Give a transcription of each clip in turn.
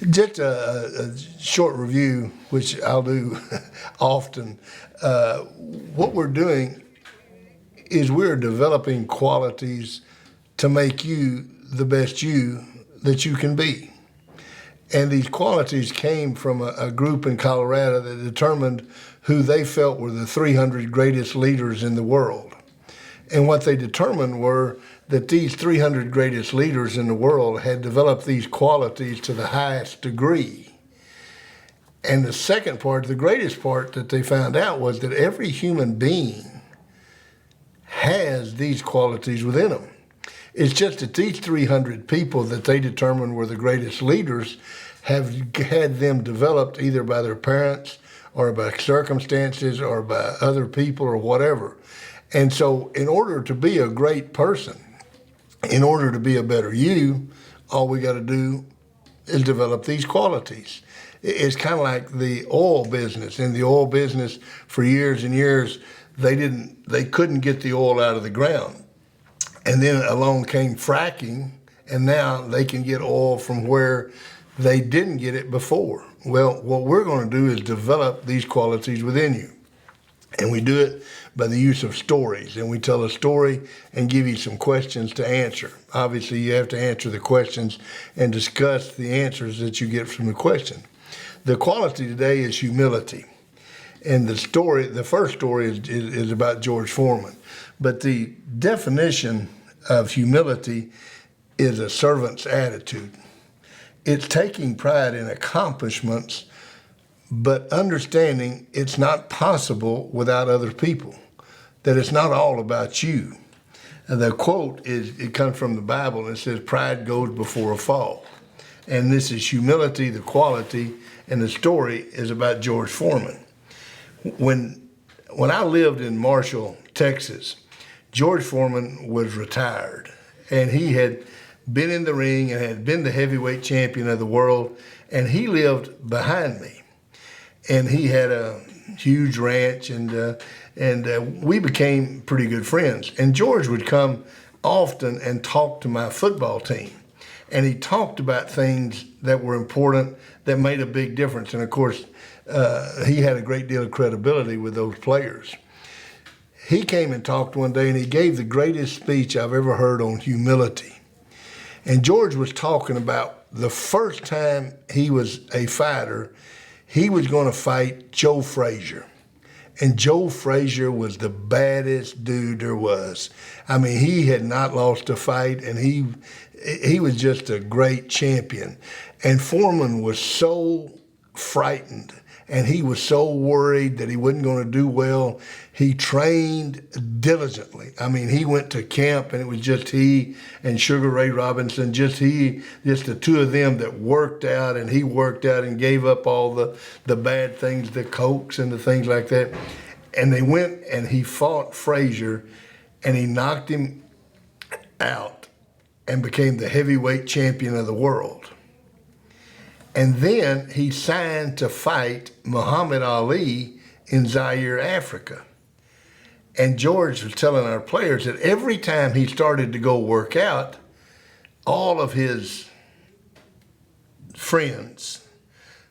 Just a short review, which I'll do often. What we're doing is we're developing qualities to make you the best you that you can be. And these qualities came from a group in Colorado that determined who they felt were the 300 greatest leaders in the world. And what they determined were that these 300 greatest leaders in the world had developed these qualities to the highest degree. And the second part, the greatest part that they found out, was that every human being has these qualities within them. It's just that these 300 people that they determined were the greatest leaders have had them developed either by their parents or by circumstances or by other people or whatever. And so in order to be a great person, in order to be a better you, all we got to do is develop these qualities. It's kind of like the oil business. In the oil business, for years and years, they couldn't get the oil out of the ground. And then along came fracking, and now they can get oil from where they didn't get it before. Well, what we're going to do is develop these qualities within you. And we do it by the use of stories. And we tell a story and give you some questions to answer. Obviously, you have to answer the questions and discuss the answers that you get from the question. The quality today is humility. And the first story is about George Foreman. But the definition of humility is a servant's attitude. It's taking pride in accomplishments, but understanding it's not possible without other people, that it's not all about you. And the quote it comes from the Bible, and it says, "Pride goes before a fall." And this is humility, the quality, and the story is about George Foreman. When I lived in Marshall, Texas, George Foreman was retired, and he had been in the ring and had been the heavyweight champion of the world, and he lived behind me. And he had a huge ranch, and we became pretty good friends. And George would come often and talk to my football team. And he talked about things that were important, that made a big difference. And of course, he had a great deal of credibility with those players. He came and talked one day, and he gave the greatest speech I've ever heard on humility. And George was talking about the first time he was a fighter, he was going to fight Joe Frazier. And Joe Frazier was the baddest dude there was. I mean, he had not lost a fight, and he was just a great champion. And Foreman was so frightened, and he was so worried that he wasn't going to do well. He trained diligently. I mean, he went to camp, and it was just he and Sugar Ray Robinson, just the two of them that worked out, and he worked out and gave up all the bad things, the cokes and the things like that. And they went, and he fought Frazier, and he knocked him out and became the heavyweight champion of the world. And then he signed to fight Muhammad Ali in Zaire, Africa. And George was telling our players that every time he started to go work out, all of his friends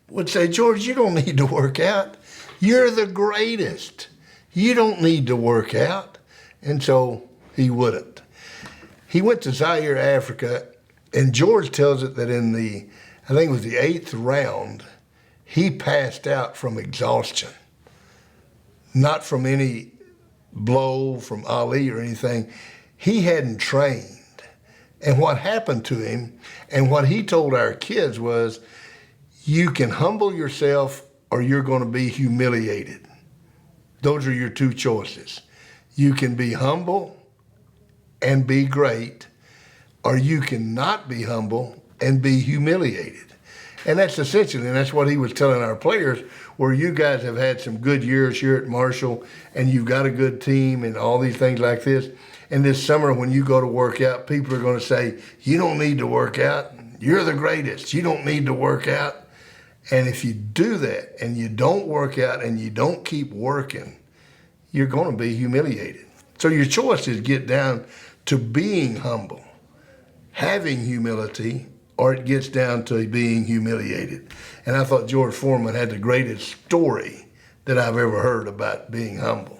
would say, "George, you don't need to work out. You're the greatest. You don't need to work out." And so he wouldn't. He went to Zaire, Africa, and George tells it that in I think it was the 8th round, he passed out from exhaustion. Not from any blow from Ali or anything. He hadn't trained. And what happened to him, and what he told our kids was, you can humble yourself or you're going to be humiliated. Those are your two choices. You can be humble and be great, or you can not be humble and be humiliated. And that's essentially, and that's what he was telling our players, where you guys have had some good years here at Marshall, and you've got a good team and all these things like this. And this summer when you go to work out, people are going to say, "You don't need to work out. You're the greatest. You don't need to work out." And if you do that and you don't work out and you don't keep working, you're going to be humiliated. So your choice is get down to being humble, having humility, or it gets down to being humiliated. And I thought George Foreman had the greatest story that I've ever heard about being humble.